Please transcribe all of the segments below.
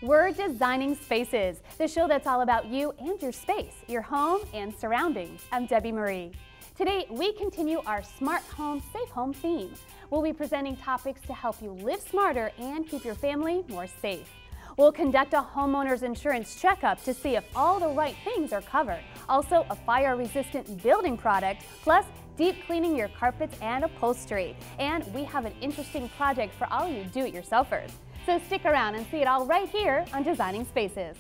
We're Designing Spaces, the show that's all about you and your space, your home and surroundings. I'm Debbie Marie. Today, we continue our Smart Home, Safe Home theme. We'll be presenting topics to help you live smarter and keep your family more safe. We'll conduct a homeowner's insurance checkup to see if all the right things are covered. Also, a fire-resistant building product, plus deep cleaning your carpets and upholstery. And we have an interesting project for all you do-it-yourselfers. So stick around and see it all right here on Designing Spaces.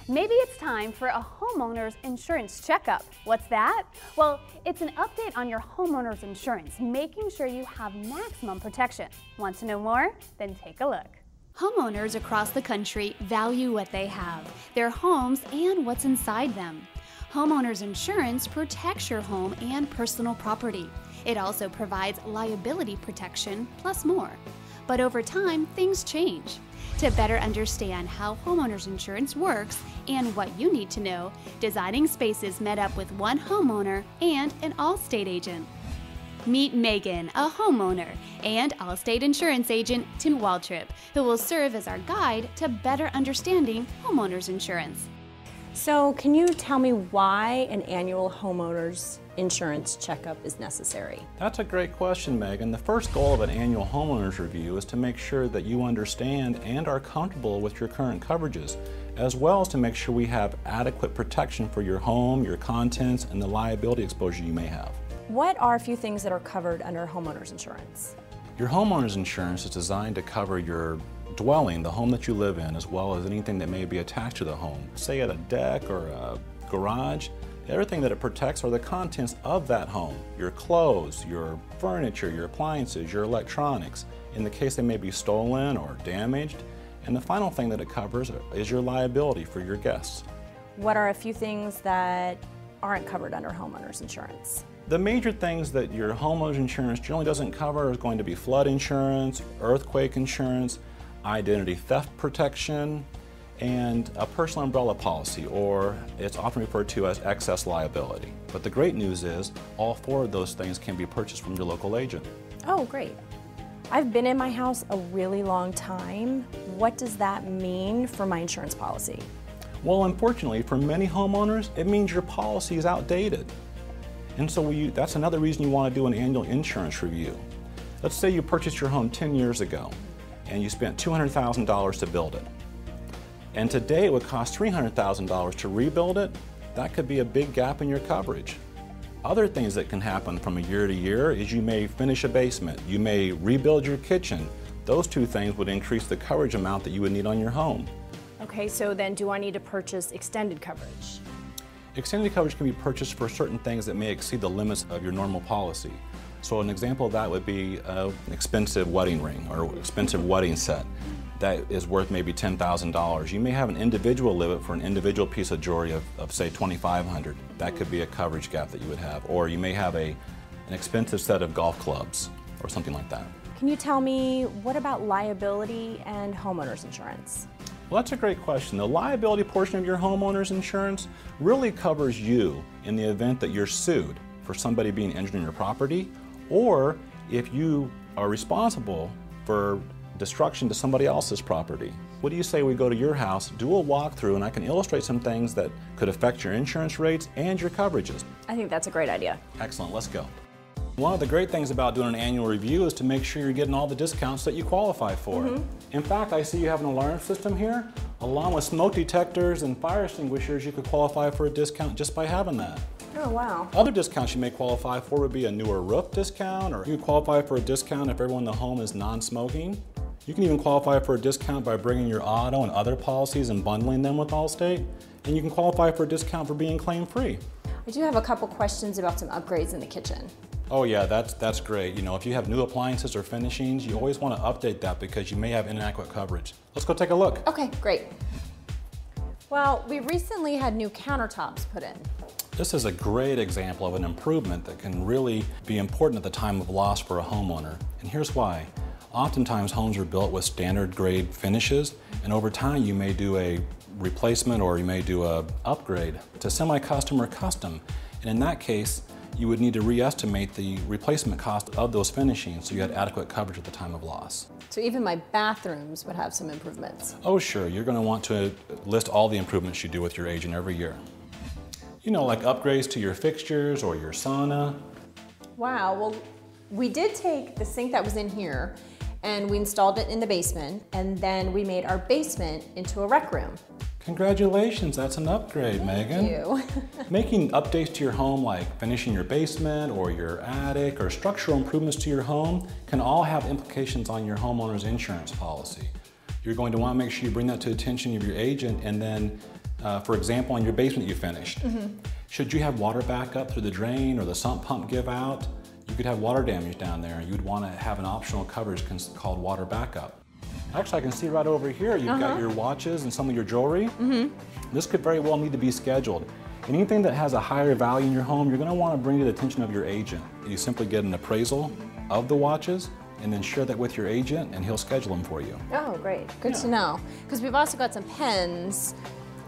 Maybe it's time for a homeowner's insurance checkup. What's that? Well, it's an update on your homeowner's insurance, making sure you have maximum protection. Want to know more? Then take a look. Homeowners across the country value what they have, their homes and what's inside them. Homeowners insurance protects your home and personal property. It also provides liability protection plus more. But over time, things change. To better understand how homeowners insurance works and what you need to know, Designing Spaces met up with one homeowner and an Allstate agent. Meet Megan, a homeowner, and Allstate insurance agent Tim Waltrip, who will serve as our guide to better understanding homeowners insurance. So, can you tell me why an annual homeowner's insurance checkup is necessary? That's a great question, Megan. The first goal of an annual homeowner's review is to make sure that you understand and are comfortable with your current coverages, as well as to make sure we have adequate protection for your home, your contents, and the liability exposure you may have. What are a few things that are covered under homeowner's insurance? Your homeowner's insurance is designed to cover your dwelling, the home that you live in, as well as anything that may be attached to the home. Say at a deck or a garage, everything that it protects are the contents of that home. Your clothes, your furniture, your appliances, your electronics, in the case they may be stolen or damaged. And the final thing that it covers is your liability for your guests. What are a few things that aren't covered under homeowner's insurance? The major things that your homeowner's insurance generally doesn't cover is going to be flood insurance, earthquake insurance, identity theft protection, and a personal umbrella policy, or it's often referred to as excess liability. But the great news is all four of those things can be purchased from your local agent. Oh, great. I've been in my house a really long time. What does that mean for my insurance policy? Well, unfortunately, for many homeowners, it means your policy is outdated. And so that's another reason you want to do an annual insurance review. Let's say you purchased your home 10 years ago and you spent $200,000 to build it. And today it would cost $300,000 to rebuild it. That could be a big gap in your coverage. Other things that can happen from a year to year is you may finish a basement, you may rebuild your kitchen. Those two things would increase the coverage amount that you would need on your home. Okay, so then do I need to purchase extended coverage? Extended coverage can be purchased for certain things that may exceed the limits of your normal policy. So an example of that would be an expensive wedding ring or expensive wedding set that is worth maybe $10,000. You may have an individual limit for an individual piece of jewelry of say $2,500. That could be a coverage gap that you would have. Or you may have an expensive set of golf clubs or something like that. Can you tell me, what about liability and homeowner's insurance? Well, that's a great question. The liability portion of your homeowner's insurance really covers you in the event that you're sued for somebody being injured in your property, or if you are responsible for destruction to somebody else's property. What do you say we go to your house, do a walkthrough, and I can illustrate some things that could affect your insurance rates and your coverages? I think that's a great idea. Excellent, let's go. One of the great things about doing an annual review is to make sure you're getting all the discounts that you qualify for. In fact, I see you have an alarm system here. Along with smoke detectors and fire extinguishers, you could qualify for a discount just by having that. Oh, wow. Other discounts you may qualify for would be a newer roof discount, or you could qualify for a discount if everyone in the home is non-smoking. You can even qualify for a discount by bringing your auto and other policies and bundling them with Allstate. And you can qualify for a discount for being claim-free. I do have a couple questions about some upgrades in the kitchen. Oh yeah, that's great. You know, if you have new appliances or finishings, you always want to update that because you may have inadequate coverage. Let's go take a look. Okay, great. Well, we recently had new countertops put in. This is a great example of an improvement that can really be important at the time of loss for a homeowner. And here's why. Oftentimes homes are built with standard grade finishes, and over time you may do a replacement or you may do a upgrade to semi-custom or custom. And in that case, you would need to re-estimate the replacement cost of those finishings so you had adequate coverage at the time of loss. So even my bathrooms would have some improvements. Oh sure, you're going to want to list all the improvements you do with your agent every year. You know, like upgrades to your fixtures or your sauna. Wow, well, we did take the sink that was in here and we installed it in the basement, and then we made our basement into a rec room. Congratulations, that's an upgrade, Megan. Thank you. Making updates to your home, like finishing your basement or your attic or structural improvements to your home, can all have implications on your homeowner's insurance policy. You're going to want to make sure you bring that to the attention of your agent, and then, for example, on your basement you finished. Should you have water backup through the drain or the sump pump give out, you could have water damage down there, and you would want to have an optional coverage called water backup. Actually, I can see right over here, you've got your watches and some of your jewelry. This could very well need to be scheduled. Anything that has a higher value in your home, you're going to want to bring to the attention of your agent. You simply get an appraisal of the watches and then share that with your agent, and he'll schedule them for you. Oh, great. Good to know. Because we've also got some pens.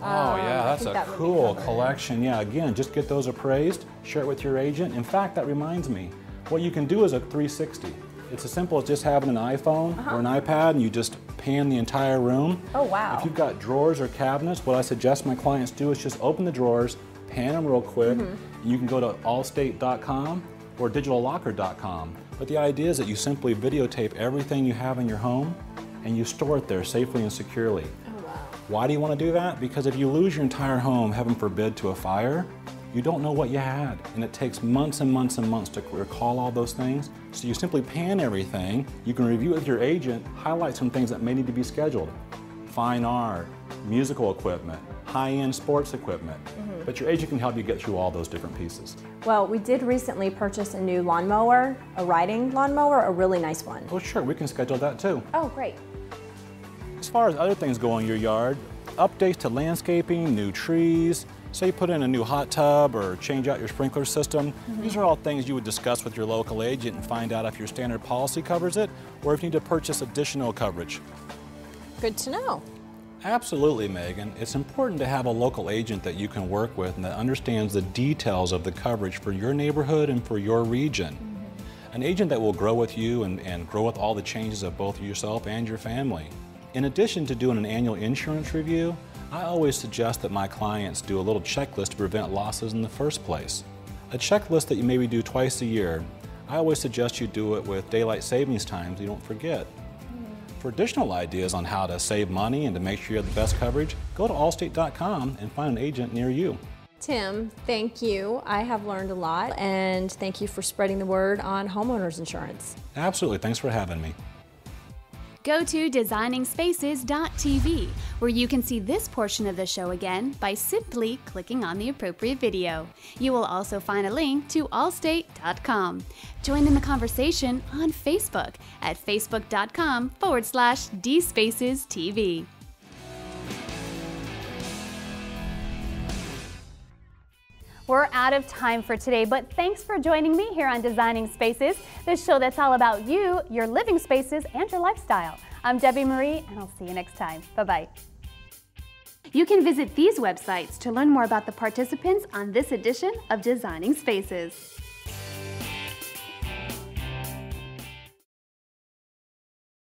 Oh yeah, that's a cool collection. Yeah, again, just get those appraised, share it with your agent. In fact, that reminds me, what you can do is a 360. It's as simple as just having an iPhone or an iPad, and you just pan the entire room. Oh, wow. If you've got drawers or cabinets, what I suggest my clients do is just open the drawers, pan them real quick, and you can go to allstate.com or digitallocker.com. But the idea is that you simply videotape everything you have in your home, and you store it there safely and securely. Why do you want to do that? Because if you lose your entire home, heaven forbid, to a fire, you don't know what you had. And it takes months and months and months to recall all those things. So you simply pan everything. You can review it with your agent, highlight some things that may need to be scheduled. Fine art, musical equipment, high-end sports equipment. But your agent can help you get through all those different pieces. Well, we did recently purchase a new lawnmower, a riding lawnmower, a really nice one. Oh sure, we can schedule that too. Oh, great. As far as other things go in your yard, updates to landscaping, new trees, say you put in a new hot tub or change out your sprinkler system, these are all things you would discuss with your local agent and find out if your standard policy covers it or if you need to purchase additional coverage. Good to know. Absolutely, Megan. It's important to have a local agent that you can work with and that understands the details of the coverage for your neighborhood and for your region. An agent that will grow with you and grow with all the changes of both yourself and your family. In addition to doing an annual insurance review, I always suggest that my clients do a little checklist to prevent losses in the first place. A checklist that you maybe do twice a year. I always suggest you do it with daylight savings times so you don't forget. For additional ideas on how to save money and to make sure you have the best coverage, go to allstate.com and find an agent near you. Tim, thank you. I have learned a lot, and thank you for spreading the word on homeowners insurance. Absolutely, thanks for having me. Go to designingspaces.tv, where you can see this portion of the show again by simply clicking on the appropriate video. You will also find a link to allstate.com. Join in the conversation on Facebook at facebook.com/dspacestv. We're out of time for today, but thanks for joining me here on Designing Spaces, the show that's all about you, your living spaces, and your lifestyle. I'm Debbie Marie, and I'll see you next time. Bye-bye. You can visit these websites to learn more about the participants on this edition of Designing Spaces.